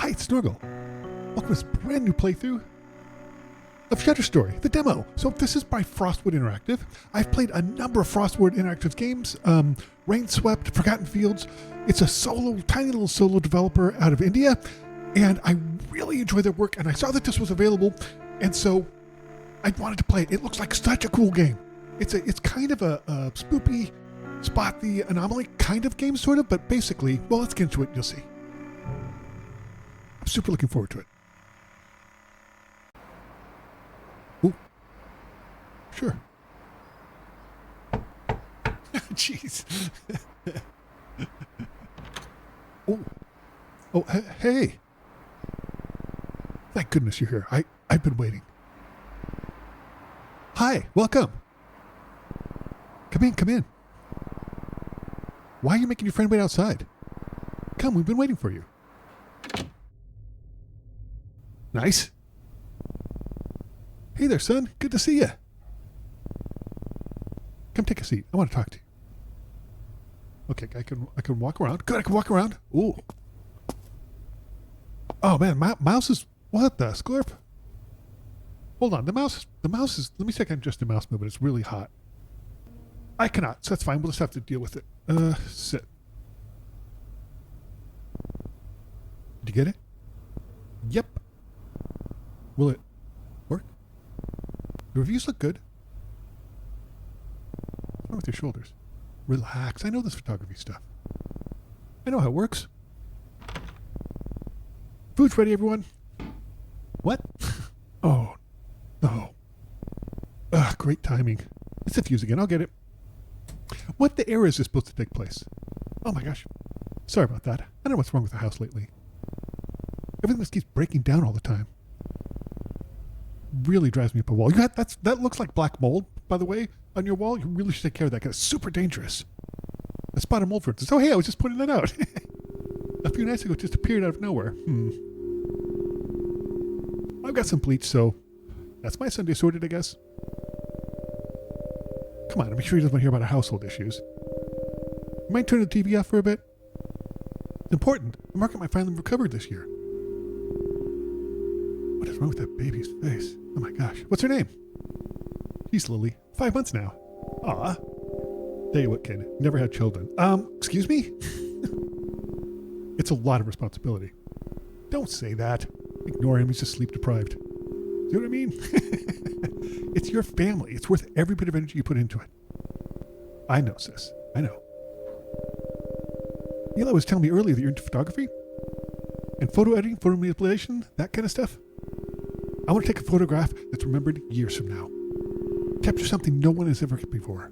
Hi, it's Snorgle. Welcome to this brand new playthrough of Shutter Story, the demo. So this is by Frostwood Interactive. I've played a number of Frostwood Interactive games, Rainswept, Forgotten Fields. It's a tiny little solo developer out of India, and I really enjoy their work, and I saw that this was available, and so I wanted to play it. It looks like such a cool game. It's kind of a spoopy, spot the anomaly kind of game, sort of, but basically, well, let's get into it and you'll see. I'm super looking forward to it. Ooh. Sure. Jeez. Oh, hey. Thank goodness you're here. I've been waiting. Hi, welcome. Come in. Why are you making your friend wait outside? Come, we've been waiting for you. Nice. Hey there, son. Good to see you. Come take a seat. I want to talk to you. Okay, I can walk around. Good, I can walk around. Ooh. Oh man, mouse is what the scorp? Hold on, the mouse is. Let me see if I can adjust the mouse movement. It's really hot. I cannot, so that's fine. We'll just have to deal with it. Sit. Did you get it? Yep. Will it work? The reviews look good. What's wrong with your shoulders? Relax. I know this photography stuff. I know how it works. Food's ready, everyone. What? Oh, no. Ugh, great timing. It's a fuse again. I'll get it. What the era is this supposed to take place? Oh my gosh. Sorry about that. I don't know what's wrong with the house lately. Everything just keeps breaking down all the time. Really drives me up a wall. That looks like black mold, by the way, on your wall. You really should take care of that because it's super dangerous. A spot of mold, for instance. Oh, hey, I was just pointing that out. A few nights ago, it just appeared out of nowhere. I've got some bleach, so that's my Sunday sorted, I guess. Come on, I'm sure he doesn't want to hear about our household issues. You might turn the TV off for a bit? It's important. The market might finally recover this year. What is wrong with that baby's face? Oh my gosh. What's her name? She's Lily. 5 months now. Aw. Tell you what, kid. Never had children. Excuse me? It's a lot of responsibility. Don't say that. Ignore him. He's just sleep deprived. See what I mean? It's your family. It's worth every bit of energy you put into it. I know, sis. I know. Eli was telling me earlier that you're into photography and photo editing, photo manipulation, that kind of stuff. I want to take a photograph that's remembered years from now. Capture something no one has ever hit before.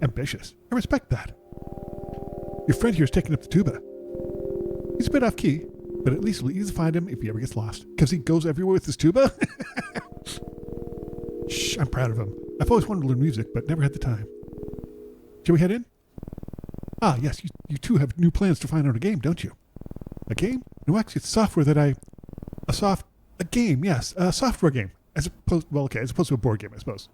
Ambitious. I respect that. Your friend here is taking up the tuba. He's a bit off key, but at least we'll easily find him if he ever gets lost. Because he goes everywhere with his tuba? Shh, I'm proud of him. I've always wanted to learn music, but never had the time. Shall we head in? Ah, yes, you two have new plans to find out a game, don't you? A game? No, actually, it's software that A game, yes. A software game. As opposed to a board game, I suppose.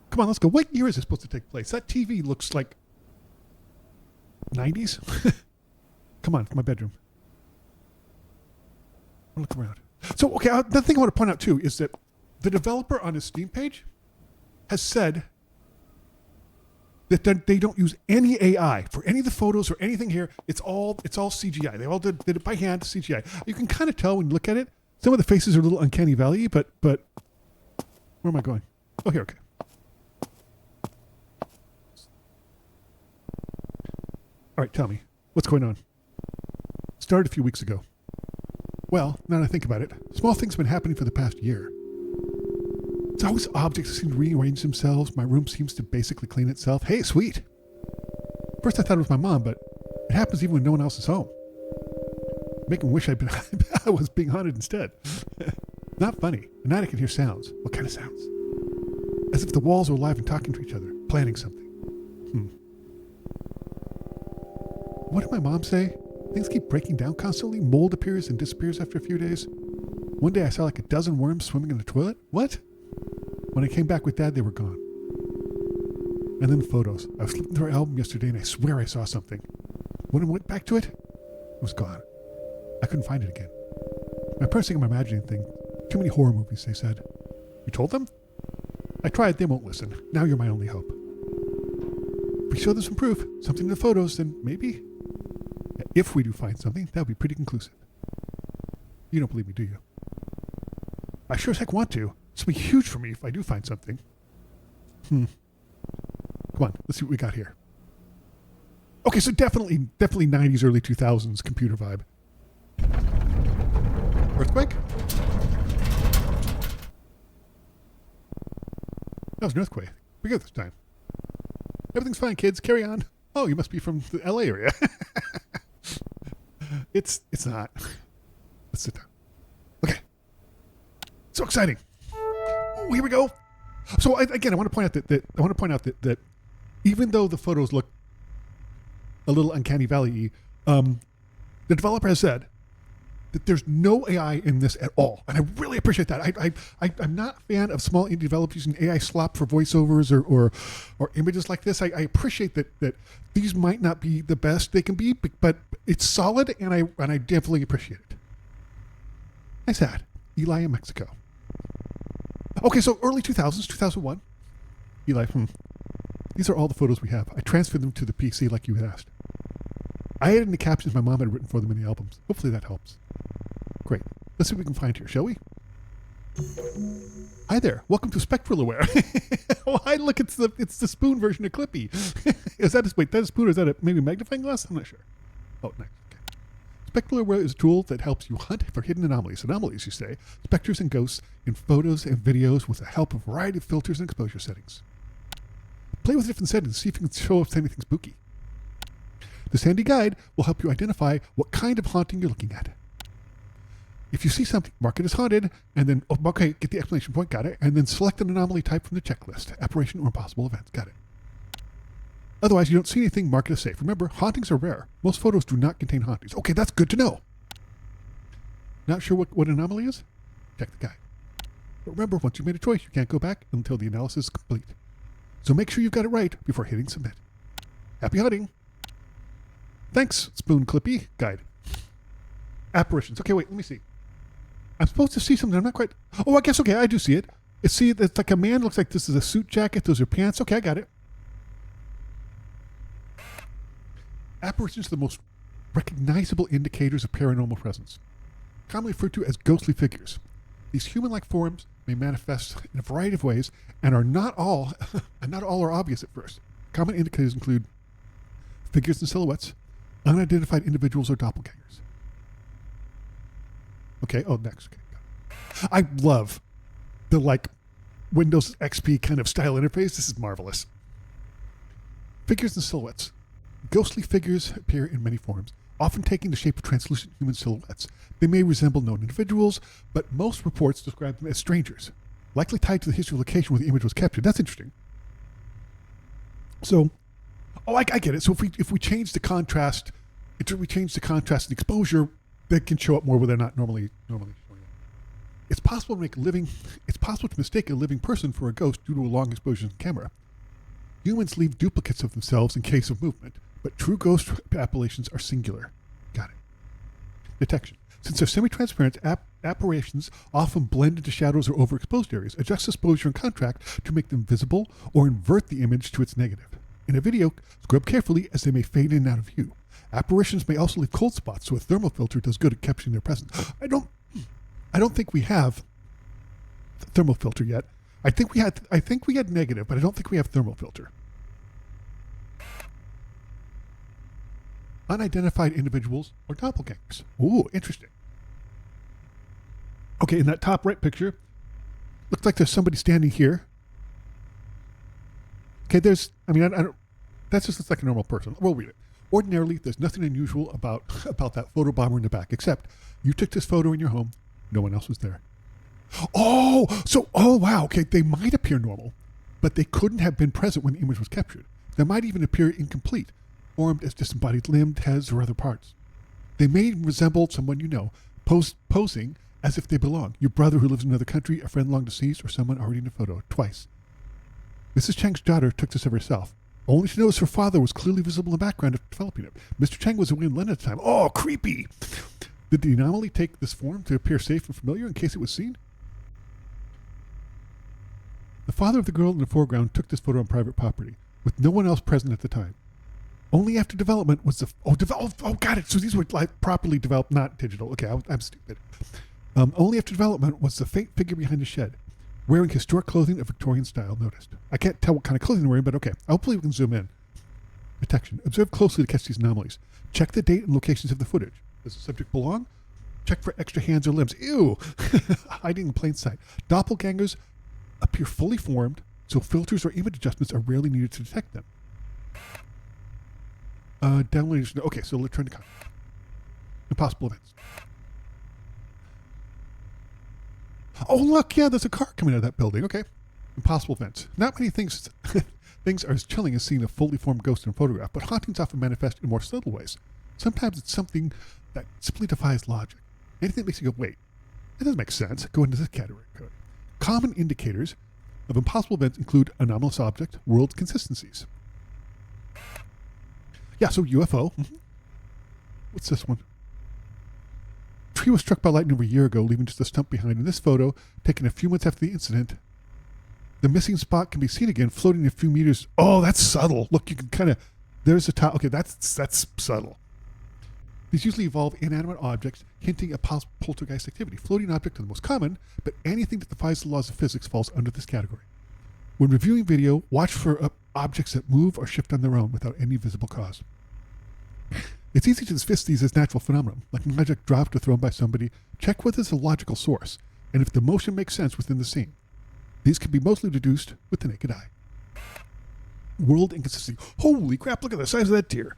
Come on, let's go. What year is this supposed to take place? That TV looks like 90s. Come on, it's my bedroom. I'll look around. So, okay, the thing I want to point out, too, is that the developer on his Steam page has said that they don't use any AI for any of the photos or anything here. It's all CGI. They all did it by hand, CGI. You can kind of tell when you look at it. Some of the faces are a little uncanny valley, but where am I going? Oh, here, okay. All right, tell me, what's going on? Started a few weeks ago. Well, now that I think about it, small things have been happening for the past year. It's always objects that seem to rearrange themselves. My room seems to basically clean itself. Hey, sweet. First I thought it was my mom, but it happens even when no one else is home. Making me wish I was being haunted instead. Not funny. At night I can hear sounds. What kind of sounds? As if the walls are alive and talking to each other, planning something. What did my mom say? Things keep breaking down constantly. Mold appears and disappears after a few days. One day I saw like a dozen worms swimming in the toilet. What? When I came back with Dad, they were gone. And then photos. I was flipping through our album yesterday and I swear I saw something. When I went back to it, it was gone. I couldn't find it again. My parents think I'm imagining things. Too many horror movies, they said. You told them? I tried, they won't listen. Now you're my only hope. If we show them some proof, something in the photos, then maybe. If we do find something, that would be pretty conclusive. You don't believe me, do you? I sure as heck want to. This will be huge for me if I do find something. Come on, let's see what we got here. Okay, so definitely 90s, early 2000s computer vibe. Earthquake? That was an earthquake. We're good this time. Everything's fine, kids. Carry on. Oh, you must be from the LA area. It's not. Let's sit down. Okay. So exciting. Oh, here we go. So I want to point out that even though the photos look a little uncanny valley-y, the developer has said that there's no AI in this at all, and I really appreciate that. I'm not a fan of small indie developers using AI slop for voiceovers or images like this. I appreciate that these might not be the best they can be, but it's solid, and I definitely appreciate it. Nice ad. Eli in Mexico. Okay, so early 2000s, 2001. Eli, these are all the photos we have. I transferred them to the PC like you had asked. I added in the captions my mom had written for them in the albums. Hopefully that helps. Great. Let's see what we can find here, shall we? Hi there. Welcome to Spectral-aware. Oh, hi, look, it's the spoon version of Clippy. Is that a spoon or is that a maybe magnifying glass? I'm not sure. Oh, nice. Okay. Spectral-aware is a tool that helps you hunt for hidden anomalies. Anomalies, you say, specters and ghosts in photos and videos with the help of a variety of filters and exposure settings. Play with different settings, see if you can show up anything spooky. This handy guide will help you identify what kind of haunting you're looking at. If you see something, mark it as haunted, and then, get the exclamation point, got it, and then select an anomaly type from the checklist, apparition or impossible events, got it. Otherwise, you don't see anything, mark it as safe. Remember, hauntings are rare. Most photos do not contain hauntings. Okay, that's good to know. Not sure what anomaly is? Check the guide. But remember, once you've made a choice, you can't go back until the analysis is complete. So make sure you've got it right before hitting submit. Happy hunting! Thanks, Spoon Clippy Guide. Apparitions. Okay, wait, let me see. I'm supposed to see something. I'm not quite. Oh, I guess, okay, I do see it. It's like a man. Looks like this is a suit jacket. Those are pants. Okay, I got it. Apparitions are the most recognizable indicators of paranormal presence, commonly referred to as ghostly figures. These human-like forms may manifest in a variety of ways and are not all are obvious at first. Common indicators include figures and silhouettes, unidentified individuals, or doppelgangers. Okay, next. Okay. I love the Windows XP kind of style interface. This is marvelous. Figures and silhouettes. Ghostly figures appear in many forms, often taking the shape of translucent human silhouettes. They may resemble known individuals, but most reports describe them as strangers, likely tied to the history of the location where the image was captured. That's interesting. So, I get it. So if we change the contrast, and exposure, they can show up more where they're not normally showing up. It's possible to mistake a living person for a ghost due to a long exposure in the camera. Humans leave duplicates of themselves in case of movement, but true ghost appellations are singular. Got it. Detection. Since they're semi-transparent, apparitions often blend into shadows or overexposed areas. Adjust exposure and contrast to make them visible or invert the image to its negative. In a video, scrub carefully as they may fade in and out of view. Apparitions may also leave cold spots, so a thermal filter does good at capturing their presence. I don't think we have thermal filter yet. I think we had negative, but I don't think we have thermal filter. Unidentified individuals or doppelgangers. Ooh, interesting. Okay, in that top right picture, looks like there's somebody standing here. Okay, I don't. That just looks like a normal person. We'll read it. Ordinarily, there's nothing unusual about that photo bomber in the back, except you took this photo in your home. No one else was there. Oh, wow. Okay, they might appear normal, but they couldn't have been present when the image was captured. They might even appear incomplete, formed as disembodied limbs, heads, or other parts. They may resemble someone you know, posing as if they belong. Your brother who lives in another country, a friend long deceased, or someone already in a photo, twice. Mrs. Chang's daughter took this of herself. Only to notice her father was clearly visible in the background of developing it. Mr. Chang was away in London at the time. Oh, creepy! Did the anomaly take this form to appear safe and familiar in case it was seen? The father of the girl in the foreground took this photo on private property, with no one else present at the time. Only after development was got it. So these were like properly developed, not digital. Okay, I'm stupid. Only after development was the faint figure behind the shed, wearing historic clothing of Victorian style noticed. I can't tell what kind of clothing they're wearing, but okay. Hopefully we can zoom in. Detection. Observe closely to catch these anomalies. Check the date and locations of the footage. Does the subject belong? Check for extra hands or limbs. Ew! Hiding in plain sight. Doppelgangers appear fully formed, so filters or image adjustments are rarely needed to detect them. Downloaders. Okay, so let's turn to content. Impossible events. Oh, look, yeah, there's a car coming out of that building. Okay. Impossible events. Not many things are as chilling as seeing a fully formed ghost in a photograph, but hauntings often manifest in more subtle ways. Sometimes it's something that simply defies logic. Anything that makes you go, wait, that doesn't make sense. Go into this category code. Common indicators of impossible events include anomalous object, world consistencies. Yeah, so UFO. What's this one? Tree was struck by lightning over a year ago, leaving just a stump behind. In this photo, taken a few months after the incident, the missing spot can be seen again, floating a few meters. Oh, that's subtle. Look, you can kind of, there's a top. Okay, that's subtle. These usually involve inanimate objects, hinting at possible poltergeist activity. Floating objects are the most common, but anything that defies the laws of physics falls under this category. When reviewing video, watch for objects that move or shift on their own without any visible cause. It's easy to dismiss these as natural phenomena, like an object dropped or thrown by somebody. Check whether there's a logical source, and if the motion makes sense within the scene. These can be mostly deduced with the naked eye. World inconsistency. Holy crap, look at the size of that deer.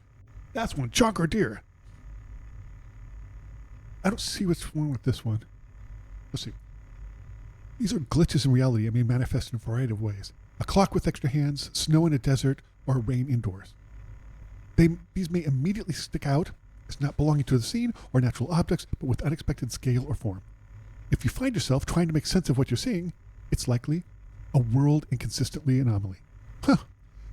That's one chonker deer. I don't see what's wrong with this one. Let's see. These are glitches in reality and may manifest in a variety of ways. A clock with extra hands, snow in a desert, or rain indoors. These may immediately stick out as not belonging to the scene or natural objects, but with unexpected scale or form. If you find yourself trying to make sense of what you're seeing, it's likely a world inconsistently anomaly. Huh.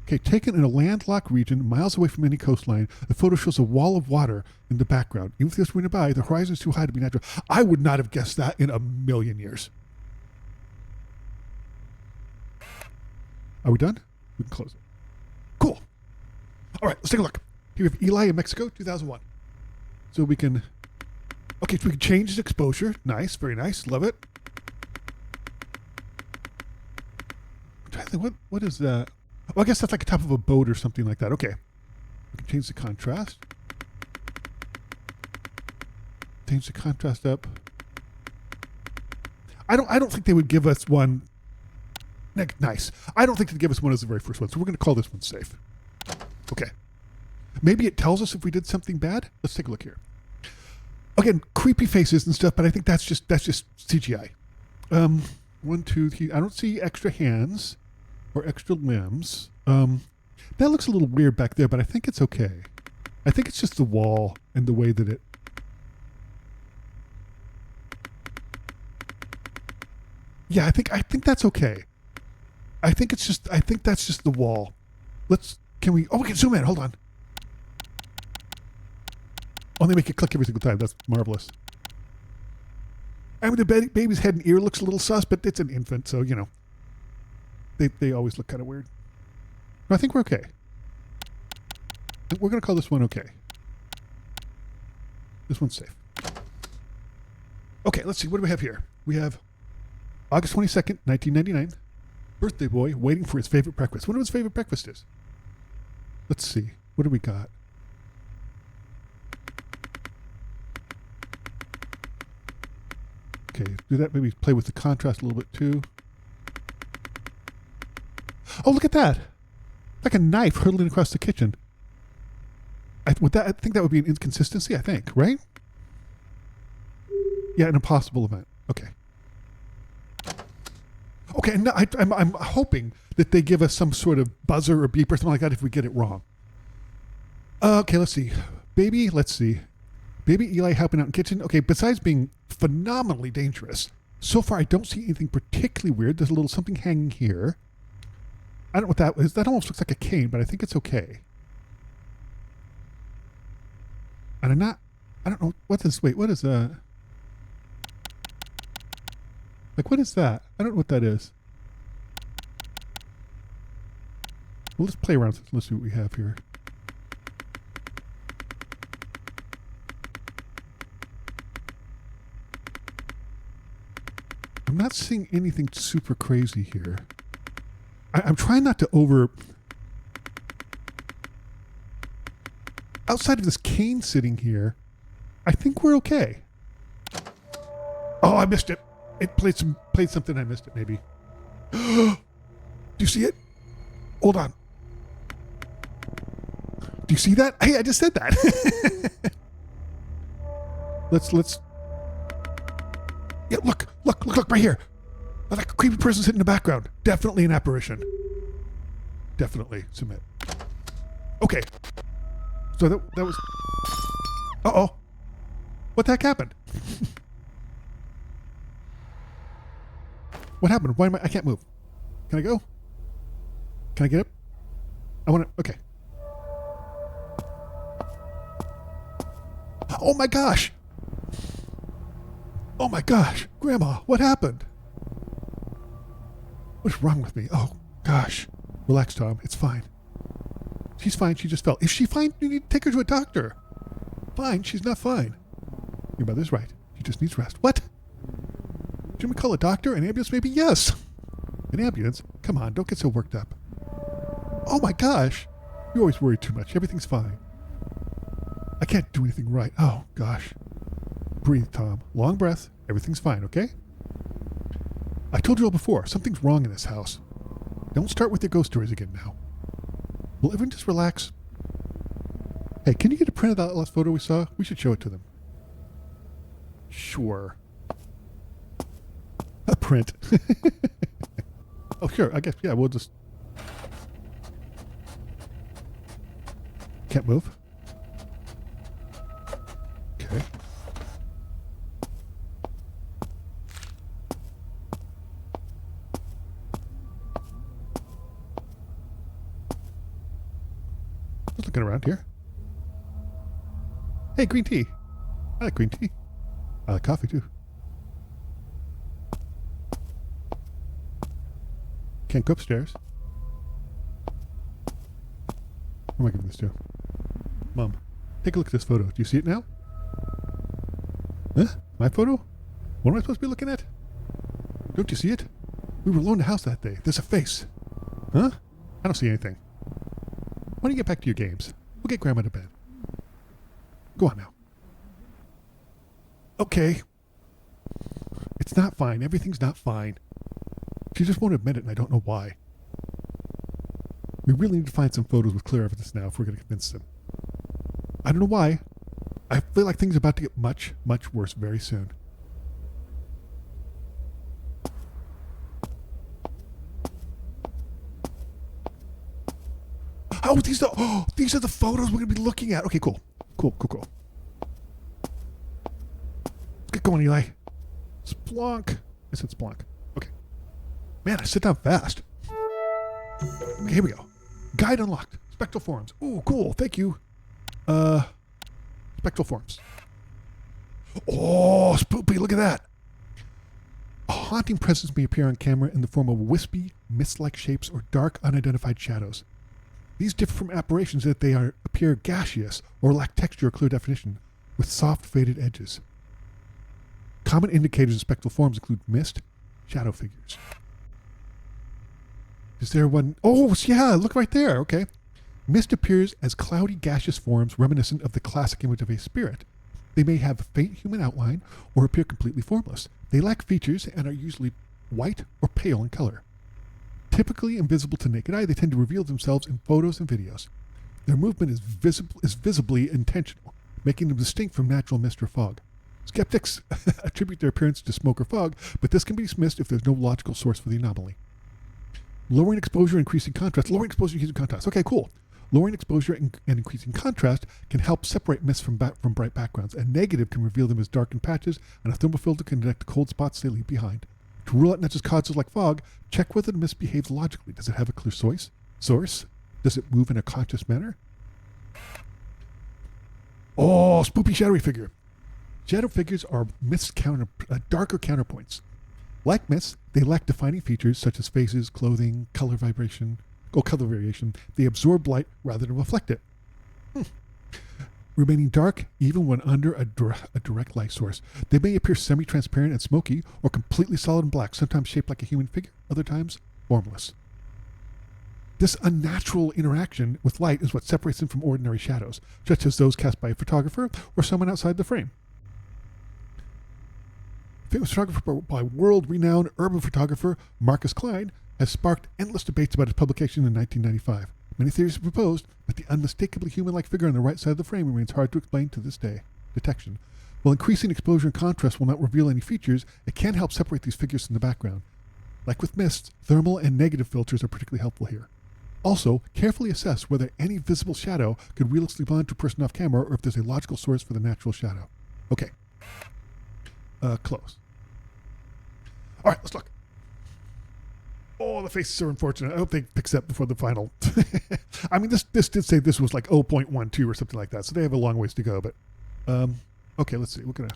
Okay, taken in a landlocked region miles away from any coastline, the photo shows a wall of water in the background. Even if there's wind nearby, the horizon is too high to be natural. I would not have guessed that in a million years. Are we done? We can close it. Cool. All right, let's take a look. Here we have Eli in Mexico, 2001. So we can, okay, so we can change his exposure. Nice, very nice, love it. I'm trying to think, what is that? Oh, I guess that's like the top of a boat or something like that. Okay. We can change the contrast. Change the contrast up. I don't think they would give us one. Nice. I don't think they'd give us one as the very first one, so we're going to call this one safe. Okay. Maybe it tells us if we did something bad. Let's take a look here. Again, creepy faces and stuff, but I think that's just CGI. 1, 2, 3. I don't see extra hands or extra limbs. That looks a little weird back there, but I think it's okay. I think it's just the wall and the way that it. Yeah, I think that's okay. I think that's just the wall. We can zoom in. Hold on. Oh, they make it click every single time. That's marvelous. I mean, the baby's head and ear looks a little sus, but it's an infant, so, you know. They always look kind of weird. No, I think we're okay. We're going to call this one okay. This one's safe. Okay, let's see. What do we have here? We have August 22nd, 1999. Birthday boy waiting for his favorite breakfast. Wonder what his favorite breakfast is. Let's see. What do we got? Okay, do that. Maybe play with the contrast a little bit too. Oh, look at that. Like a knife hurtling across the kitchen. I think that would be an inconsistency, I think, right? Yeah, an impossible event. Okay. Okay, and I'm hoping that they give us some sort of buzzer or beep or something like that if we get it wrong. Okay, let's see. Baby Eli helping out in the kitchen. Okay, besides being phenomenally dangerous, so far I don't see anything particularly weird. There's a little something hanging here. I don't know what that is. That almost looks like a cane, but I think it's okay. And I'm not I don't know. What is, wait, what is that? Like, what is that? I don't know what that is. Well, let's play around. Let's see what we have here. I'm not seeing anything super crazy here. I'm trying not to outside of this cane sitting here, I think we're okay. Oh, I missed it. It played something. I missed it, maybe. Do you see it? Hold on. Do you see that? Hey, I just said that. let's. Yeah, look right here. Oh, that creepy person sitting in the background. Definitely an apparition. Definitely. Submit. Okay. So that was... Uh-oh. What the heck happened? What happened? Why am I can't move. Can I go? Can I get up? I want to... Okay. Oh my gosh! Oh my gosh! Grandma, what happened? What's wrong with me? Oh gosh. Relax, Tom. It's fine. She's fine. She just fell. Is she fine? You need to take her to a doctor. Fine. She's not fine. Your mother's right. She just needs rest. What? Shouldn't we call a doctor? An ambulance maybe? Yes. An ambulance? Come on. Don't get so worked up. Oh my gosh. You always worry too much. Everything's fine. I can't do anything right. Oh gosh. Breathe, Tom. Long breath. Everything's fine, okay? I told you all before. Something's wrong in this house. Don't start with your ghost stories again now. Will everyone just relax? Hey, can you get a print of that last photo we saw? We should show it to them. Sure. A print. Oh, sure. I guess, yeah, we'll just... Can't move? Okay. Just looking around here. Hey, green tea. I like green tea. I like coffee too. Can't go upstairs. Who am I giving this to? Mom, take a look at this photo. Do you see it now? Huh? My photo? What am I supposed to be looking at? Don't you see it? We were alone in the house that day. There's a face. Huh? I don't see anything. Why don't you get back to your games? We'll get Grandma to bed. Go on now. Okay. It's not fine. Everything's not fine. She just won't admit it, and I don't know why. We really need to find some photos with clear evidence now if we're going to convince them. I don't know why. I feel like things are about to get much, much worse very soon. Oh, these are the photos we're going to be looking at. Okay, cool. Cool. Let's get going, Eli. Splunk. I said Splunk. Okay. Man, I sit down fast. Okay, here we go. Guide unlocked. Spectral forms. Ooh, cool. Thank you. Spectral forms. Oh, spoopy. Look at that. A haunting presence may appear on camera in the form of wispy, mist-like shapes or dark, unidentified shadows. These differ from apparitions in that they appear gaseous or lack texture or clear definition, with soft, faded edges. Common indicators of spectral forms include mist, shadow figures. Is there one? Oh, yeah, look right there. Okay. Mist appears as cloudy, gaseous forms reminiscent of the classic image of a spirit. They may have a faint human outline or appear completely formless. They lack features and are usually white or pale in color. Typically invisible to naked eye, they tend to reveal themselves in photos and videos. Their movement is visibly intentional, making them distinct from natural mist or fog. Skeptics attribute their appearance to smoke or fog, but this can be dismissed if there's no logical source for the anomaly. Lowering exposure, increasing contrast. Lowering exposure, increasing contrast. Okay, cool. Lowering exposure and increasing contrast can help separate mist from bright backgrounds. A negative can reveal them as darkened patches, and a thermal filter can detect the cold spots they leave behind. To rule out not just causes like fog, check whether the mist behaves logically. Does it have a clear source? Does it move in a conscious manner? Oh, spoopy shadowy figure. Shadow figures are darker counterpoints. Like myths, they lack defining features such as faces, clothing, color variation. They absorb light rather than reflect it. Remaining dark even when under a direct light source. They may appear semi-transparent and smoky, or completely solid and black, sometimes shaped like a human figure, other times formless. This unnatural interaction with light is what separates them from ordinary shadows, such as those cast by a photographer or someone outside the frame. Famous photographer by world-renowned urban photographer Marcus Klein has sparked endless debates about his publication in 1995. Many theories have proposed that the unmistakably human-like figure on the right side of the frame remains hard to explain to this day. Detection. While increasing exposure and contrast will not reveal any features, it can help separate these figures from the background. Like with mists, thermal and negative filters are particularly helpful here. Also, carefully assess whether any visible shadow could realistically bond to a person off camera or if there's a logical source for the natural shadow. Okay. Close. All right, let's look. Oh, the faces are unfortunate. I hope they fix that before the final. I mean, this did say this was like 0.12 or something like that, so they have a long ways to go. But okay, let's see. We're gonna.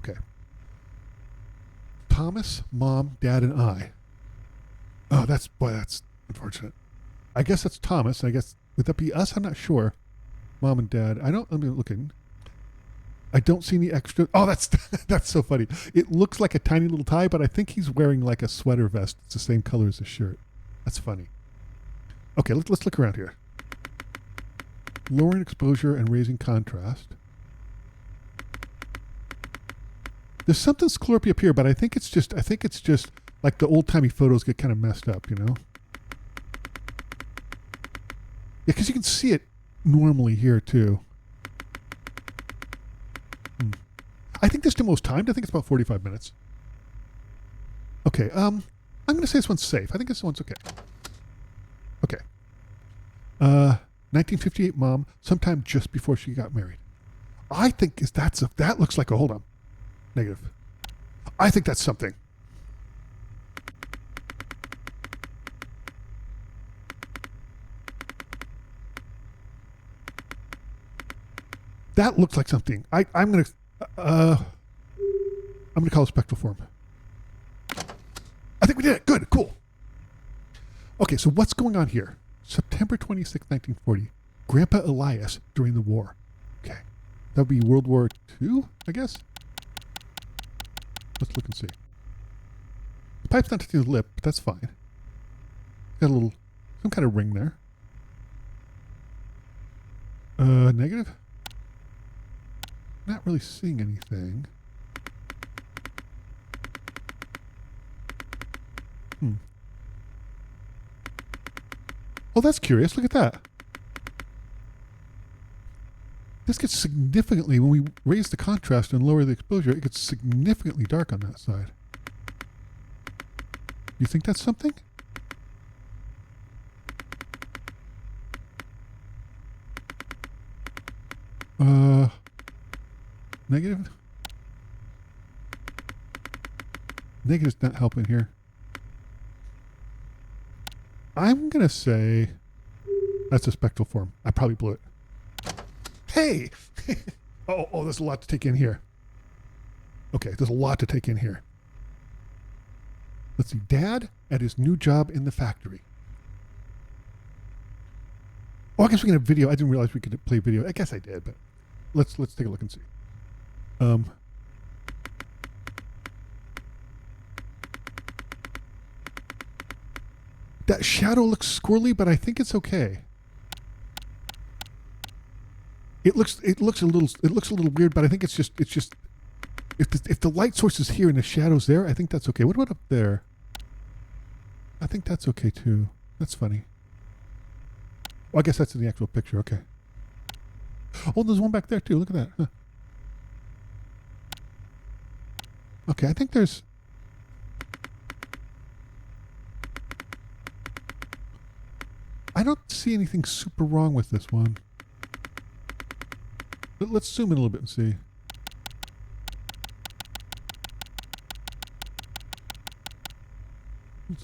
Okay. Thomas, Mom, Dad, and I. Oh, that's unfortunate. I guess that's Thomas. I guess would that be us? I'm not sure. Mom and Dad. I'm looking. I don't see any extra. Oh, that's so funny. It looks like a tiny little tie, but I think he's wearing like a sweater vest. It's the same color as his shirt. That's funny. Okay, let's look around here. Lowering exposure and raising contrast. There's something scorpy up here, but I think it's just like the old timey photos get kind of messed up, you know? Yeah, because you can see it normally here too. I think this demo's timed. I think it's about 45 minutes. Okay, I'm going to say this one's safe. I think this one's okay. Okay. 1958 Mom, sometime just before she got married. I think that looks like hold on. Negative. I think that's something. That looks like something. I'm going to call it spectral form. I think we did it. Good. Cool. Okay, so what's going on here? September 26, 1940. Grandpa Elias during the war. Okay. That would be World War II, I guess? Let's look and see. The pipe's not touching his lip, but that's fine. Got some kind of ring there. Negative? Not really seeing anything. Oh, that's curious. Look at that. This gets significantly, when we raise the contrast and lower the exposure, it gets significantly dark on that side. You think that's something? Negative? Negative's not helping here. I'm going to say that's a spectral form. I probably blew it. Hey! oh, there's a lot to take in here. Okay, there's a lot to take in here. Let's see. Dad at his new job in the factory. Oh, I guess we can have video. I didn't realize we could play video. I guess I did, but let's take a look and see. That shadow looks squirrely, but I think it's okay. It looks a little weird, but I think it's just if the light source is here and the shadow's there, I think that's okay. What about up there? I think that's okay too. That's funny. Well, I guess that's in the actual picture. Okay. Oh, there's one back there too. Look at that. Huh. Okay, I think there's. I don't see anything super wrong with this one. Let's zoom in a little bit and see.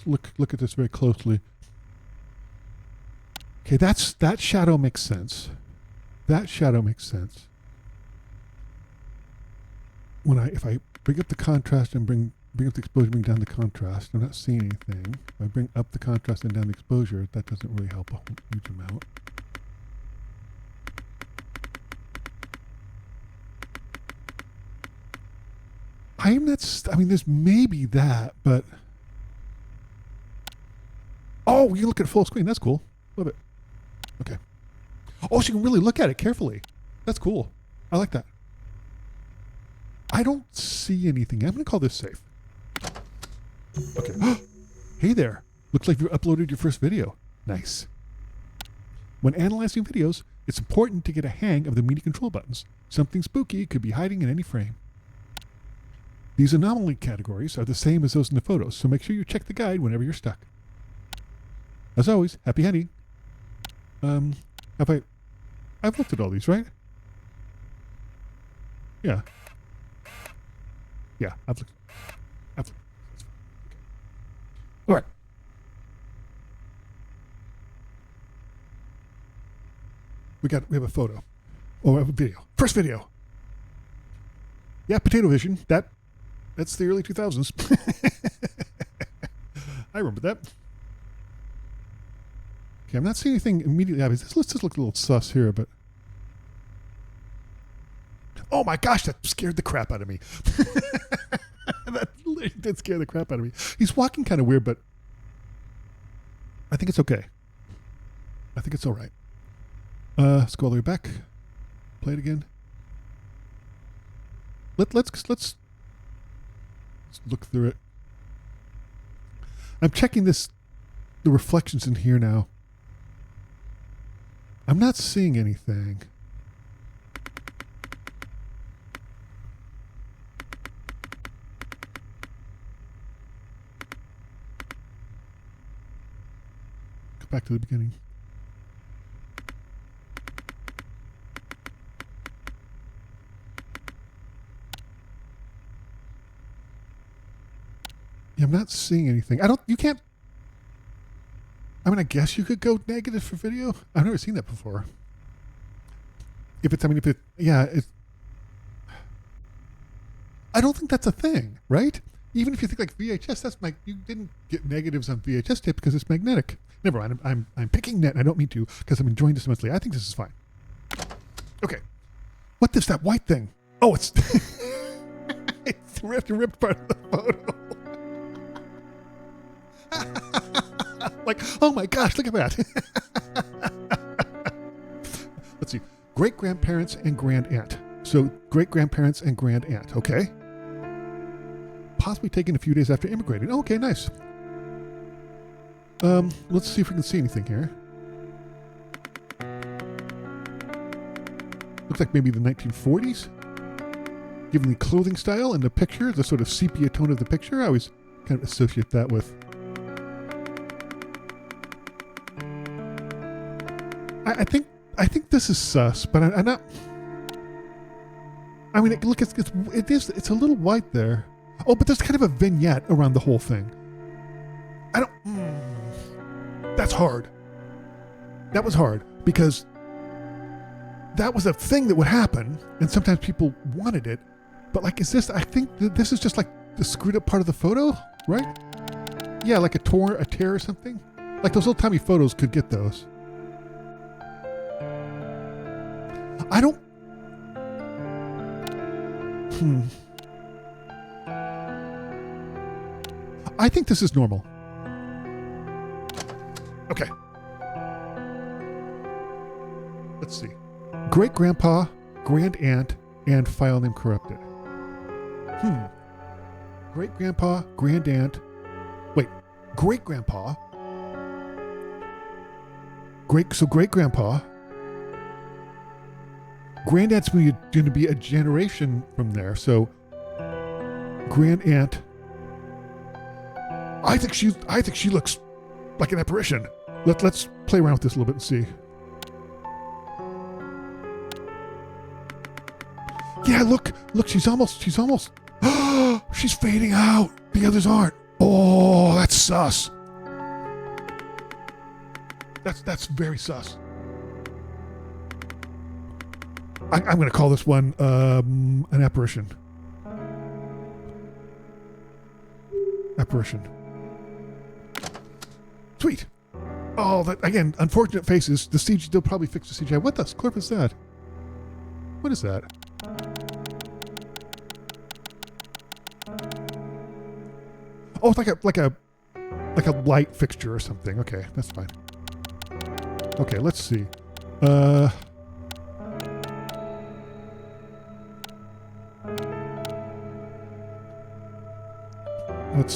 Let's look at this very closely. Okay, that shadow makes sense. That shadow makes sense. If I bring up the contrast and bring up the exposure, bring down the contrast, I'm not seeing anything. If I bring up the contrast and down the exposure, that doesn't really help a huge amount. There's maybe that, but... Oh, you look at full screen. That's cool. Love it. Okay. Oh, so you can really look at it carefully. That's cool. I like that. I don't see anything. I'm going to call this safe. Okay. Hey there. Looks like you uploaded your first video. Nice. When analyzing videos, it's important to get a hang of the media control buttons. Something spooky could be hiding in any frame. These anomaly categories are the same as those in the photos, so make sure you check the guide whenever you're stuck. As always, happy hunting. I've looked at all these, right? Yeah. Yeah, I've looked. All right. We have a photo. Oh, we have a video. First video. Yeah, Potato Vision. That's the early 2000s. I remember that. Okay, I'm not seeing anything immediately obvious. Let's just look a little sus here, but... Oh my gosh, that scared the crap out of me. That literally did scare the crap out of me. He's walking kind of weird, but I think it's okay. I think it's all right. Let's go all the way back. Play it again. Let's look through it. I'm checking the reflections in here now. I'm not seeing anything. Go back to the beginning. Yeah, I'm not seeing anything. I guess you could go negative for video. I've never seen that before. I don't think that's a thing, right? Even if you think like VHS, you didn't get negatives on VHS tape because it's magnetic. Never mind, I'm picking net and I don't mean to because I'm enjoying this immensely. I think this is fine. Okay. What is that white thing? Oh, it's it's ripped part of the photo. Like, oh my gosh, look at that. Let's see. Great-grandparents and grand-aunt. So great-grandparents and grand-aunt, okay. Possibly taken a few days after immigrating. Oh, okay, nice. Let's see if we can see anything here. Looks like maybe the 1940s. Given the clothing style and the picture, the sort of sepia tone of the picture, I always kind of associate that with... I think this is sus, but I'm not... I mean, look, it's a little white there. Oh, but there's kind of a vignette around the whole thing. That's hard. That was hard because that was a thing that would happen, and sometimes people wanted it. But like, I think this is just like the screwed up part of the photo, right? Yeah, like a tear or something. Like those old timey photos could get those. I don't... I think this is normal. Okay. Let's see. Great-grandpa, grand-aunt, and file name corrupted. Great-grandpa, grand-aunt... Wait. Great-grandpa... great-grandpa... Grand-aunt's going to be a generation from there, so grand-aunt. I think she looks like an apparition. Let's play around with this a little bit and see. Yeah, look, she's almost she's fading out. The others aren't. Oh, that's sus. That's very sus. I'm going to call this one an apparition. Apparition. Sweet. Oh, that again. Unfortunate faces. The CG. They'll probably fix the CGI. What the clip is that? What is that? Oh, it's like a light fixture or something. Okay, that's fine. Okay, let's see.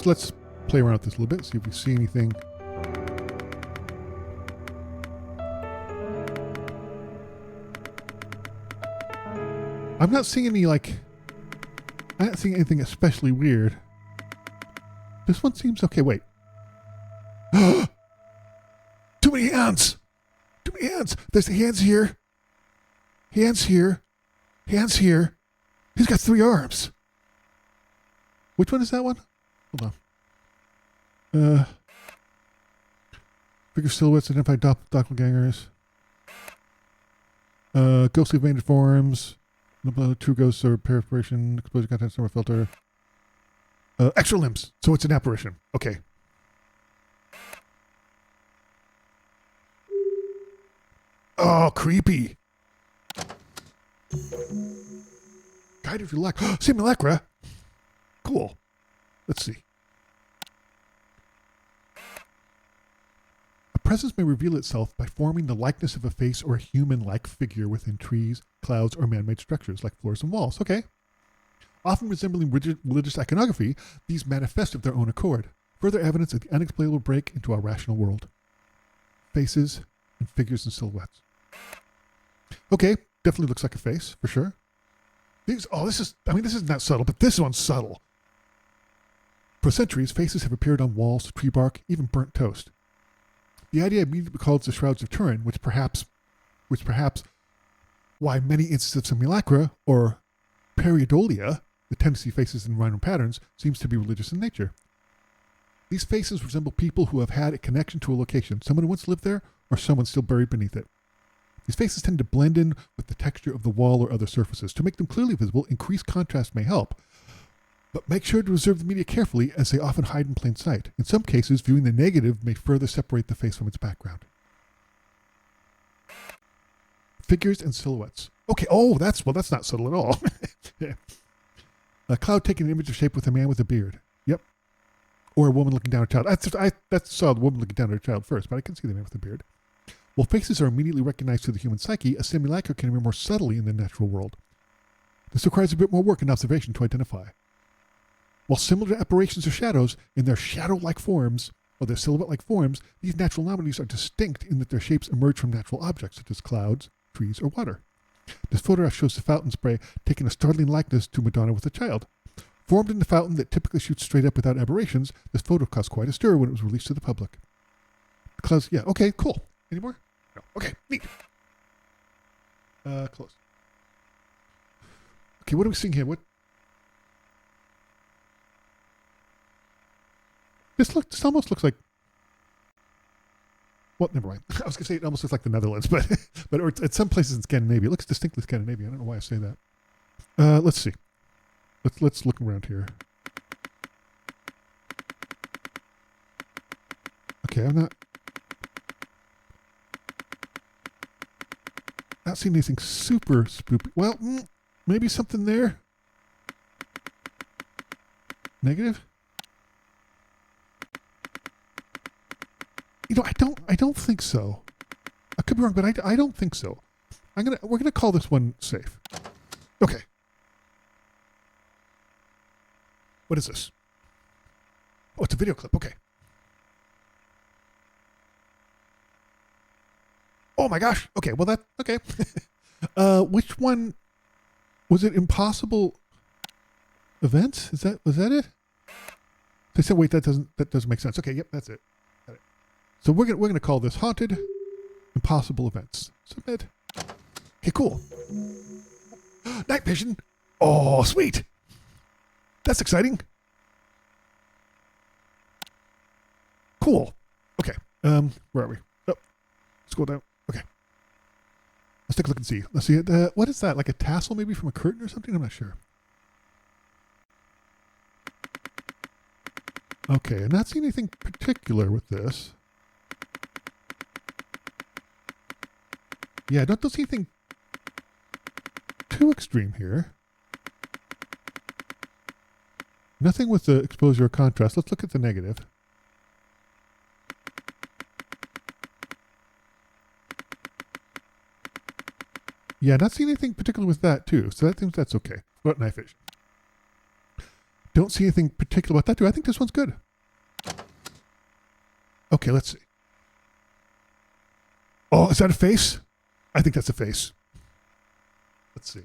Let's play around with this a little bit, see if we see anything. I'm not seeing any I'm not seeing anything especially weird. This one seems okay. Wait. Too many hands. Too many hands. There's the hands here. Hands here. Hands here. He's got 3 arms. Which one is that one? Hold on. Figure silhouettes identify doppelgangers. Ghostly vein forms. True ghosts or perspiration. Exposure content summer filter. Extra limbs. So it's an apparition. Okay. Oh, creepy. Guide if you like. Simulacra. Cool. Let's see. A presence may reveal itself by forming the likeness of a face or a human-like figure within trees, clouds, or man-made structures like floors and walls. Okay. Often resembling religious iconography, these manifest of their own accord. Further evidence of the unexplainable break into our rational world. Faces and figures and silhouettes. Okay, definitely looks like a face, for sure. This isn't that subtle, but this one's subtle. For centuries, faces have appeared on walls, tree bark, even burnt toast. The idea immediately recalls the Shrouds of Turin, which perhaps why many instances of simulacra, or pareidolia, the tendency faces in random patterns, seems to be religious in nature. These faces resemble people who have had a connection to a location, someone who once lived there, or someone still buried beneath it. These faces tend to blend in with the texture of the wall or other surfaces. To make them clearly visible, increased contrast may help, but make sure to observe the media carefully, as they often hide in plain sight. In some cases, viewing the negative may further separate the face from its background. Figures and silhouettes. Okay, that's not subtle at all. Yeah. A cloud taking an image of shape with a man with a beard. Yep. Or a woman looking down at a child. I saw the woman looking down at her child first, but I can see the man with a beard. While faces are immediately recognized through the human psyche, a simulacra can appear more subtly in the natural world. This requires a bit more work and observation to identify. While similar to apparitions or shadows, in their shadow-like forms, or their silhouette-like forms, these natural anomalies are distinct in that their shapes emerge from natural objects, such as clouds, trees, or water. This photograph shows the fountain spray taking a startling likeness to Madonna with a child. Formed in the fountain that typically shoots straight up without aberrations, this photo caused quite a stir when it was released to the public. The clouds, yeah, okay, cool. Any more? No. Okay, neat. Close. Okay, what are we seeing here? This almost looks like. Well, never mind. I was going to say it almost looks like the Netherlands, but or at some places in Scandinavia, it looks distinctly Scandinavian. I don't know why I say that. Let's see. Let's look around here. Okay, I'm not seeing anything super spoopy. Well, maybe something there. Negative. I don't think so. I could be wrong, but I don't think so. We're gonna call this one safe. Okay. What is this? Oh, it's a video clip. Okay. Oh my gosh. Okay. Well, okay. Which one was it? Impossible events? Was that it? They said, wait, that doesn't make sense. Okay. Yep. That's it. Got it. So we're gonna call this haunted impossible events. Submit. Okay. Cool. Night vision. Oh, sweet. That's exciting. Cool. Okay. Where are we? Oh. scroll down. Okay. Let's take a look and see. Let's see. What is that? Like a tassel maybe from a curtain or something? I'm not sure. Okay, I'm not seeing anything particular with this. Yeah, I don't see anything too extreme here. Nothing with the exposure or contrast. Let's look at the negative. Yeah, not seeing anything particular with that too. So that seems that's okay. What knife vision? Don't see anything particular about that too. I think this one's good. Okay, let's see. Oh, is that a face? I think that's a face. Let's see.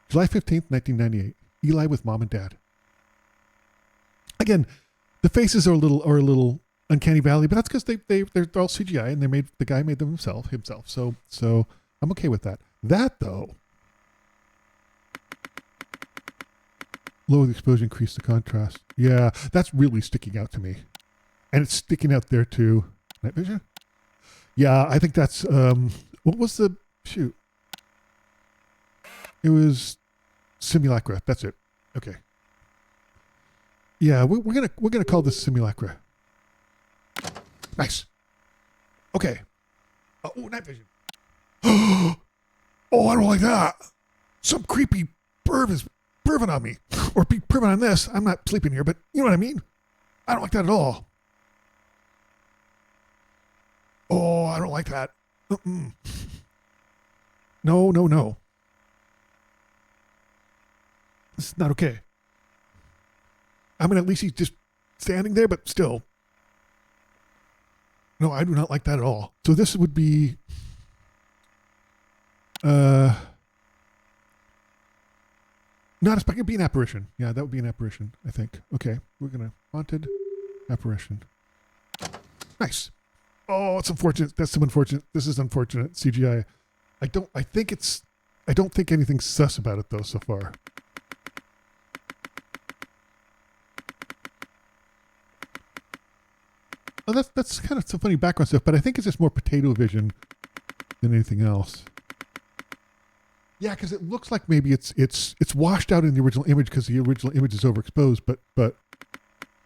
July 15th, 1998. Eli with mom and dad. Again, the faces are a little uncanny valley, but that's because they're all CGI and the guy made them himself. So I'm okay with that. That though, lower the exposure, increase the contrast. Yeah, that's really sticking out to me, and it's sticking out there too. Night vision. Yeah, I think that's what was the shoot? It was simulacra. That's it. Okay. Yeah, we're gonna call this simulacra. Nice. Okay. Oh, night vision. Oh, I don't like that. Some creepy perv is perving on me, or be perving on this. I'm not sleeping here, but you know what I mean. I don't like that at all. Oh, I don't like that. No. This is not okay. I mean, at least he's just standing there, but still. No, I do not like that at all. So this would be... not a spec, it'd be an apparition. Yeah, that would be an apparition, I think. Okay, we're going to... Haunted apparition. Nice. Oh, it's unfortunate. That's so unfortunate. This is unfortunate. CGI. I don't think anything's sus about it, though, so far. Oh, that's kind of some funny background stuff, but I think it's just more potato vision than anything else. Yeah, because it looks like maybe it's washed out in the original image because the original image is overexposed, but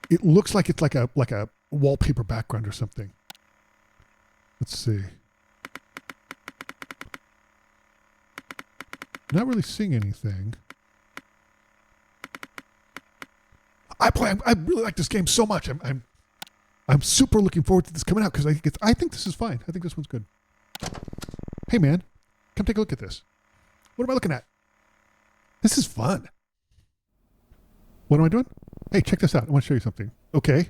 it looks like it's like a wallpaper background or something. Let's see. Not really seeing anything. I really like this game so much. I'm super looking forward to this coming out because I think this is fine. I think this one's good. Hey man, come take a look at this. What am I looking at? This is fun. What am I doing? Hey, check this out. I want to show you something. Okay.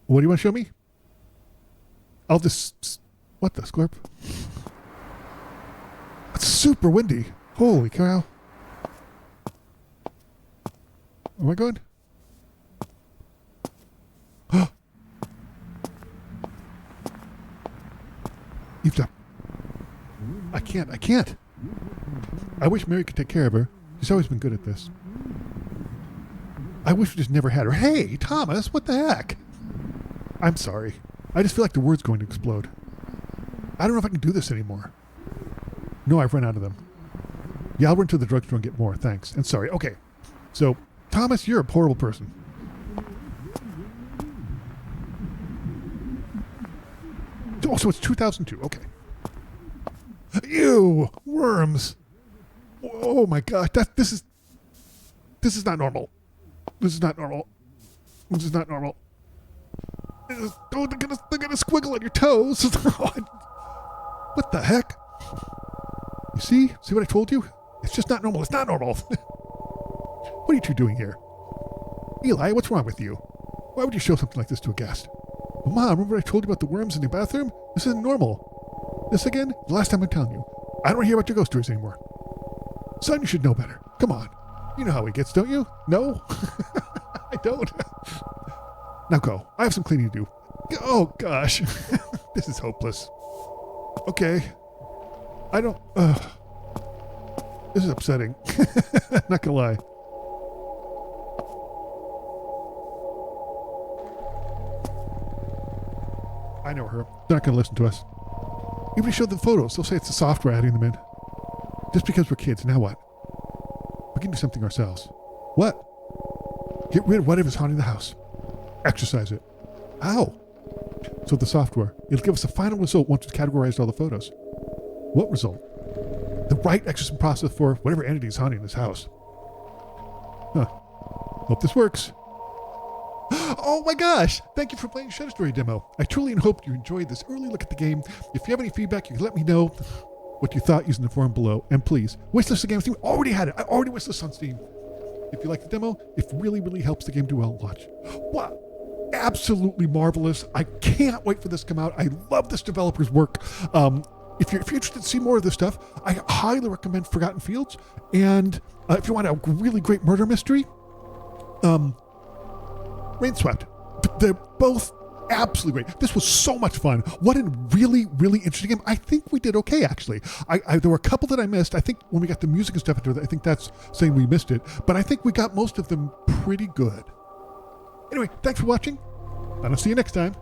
What do you want to show me? I'll just... What the scorp? It's super windy. Holy cow. Am I good? Eavesdrop. I can't. I wish Mary could take care of her. She's always been good at this. I wish we just never had her. Hey, Thomas, what the heck? I'm sorry. I just feel like the word's going to explode. I don't know if I can do this anymore. No, I've run out of them. Yeah, I'll run to the drugstore and get more. Thanks. And sorry. Okay. So, Thomas, you're a horrible person. Oh, so it's 2002. Okay. Ew, worms. Oh my gosh, this is not normal. This is not normal. Oh, they're gonna squiggle on your toes. What the heck? You see? See what I told you? It's just not normal. It's not normal. What are you two doing here? Eli, what's wrong with you? Why would you show something like this to a guest? Well, Mom, remember I told you about the worms in the bathroom? This isn't normal. This again? The last time I'm telling you. I don't want to hear about your ghost stories anymore. Son, you should know better. Come on. You know how he gets, don't you? No? I don't. Now go. I have some cleaning to do. Oh, gosh. This is hopeless. Okay. I don't... This is upsetting. Not gonna lie. I know her. They're not going to listen to us. Even if we show them photos, they'll say it's the software adding them in. Just because we're kids, now what? We can do something ourselves. What? Get rid of whatever's haunting the house. Exercise it. How? So the software, it'll give us a final result once we've categorized all the photos. What result? The right exorcism process for whatever entity is haunting this house. Huh. Hope this works. Oh my gosh! Thank you for playing Shadow Story demo. I truly hope you enjoyed this early look at the game. If you have any feedback, you can let me know what you thought using the forum below. And please, wishlist the game on Steam. Already had it. I already wishlist on Steam. If you like the demo, it really, really helps the game do well at launch. Wow. Absolutely marvelous. I can't wait for this to come out. I love this developer's work. If you're interested to see more of this stuff, I highly recommend Forgotten Fields. And if you want a really great murder mystery, Rainswept. They're both absolutely great. This was so much fun. What a really, really interesting game. I think we did okay, actually. There were a couple that I missed. I think when we got the music and stuff into it, I think that's saying we missed it. But I think we got most of them pretty good. Anyway, thanks for watching, and I'll see you next time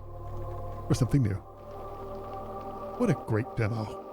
for something new. What a great demo.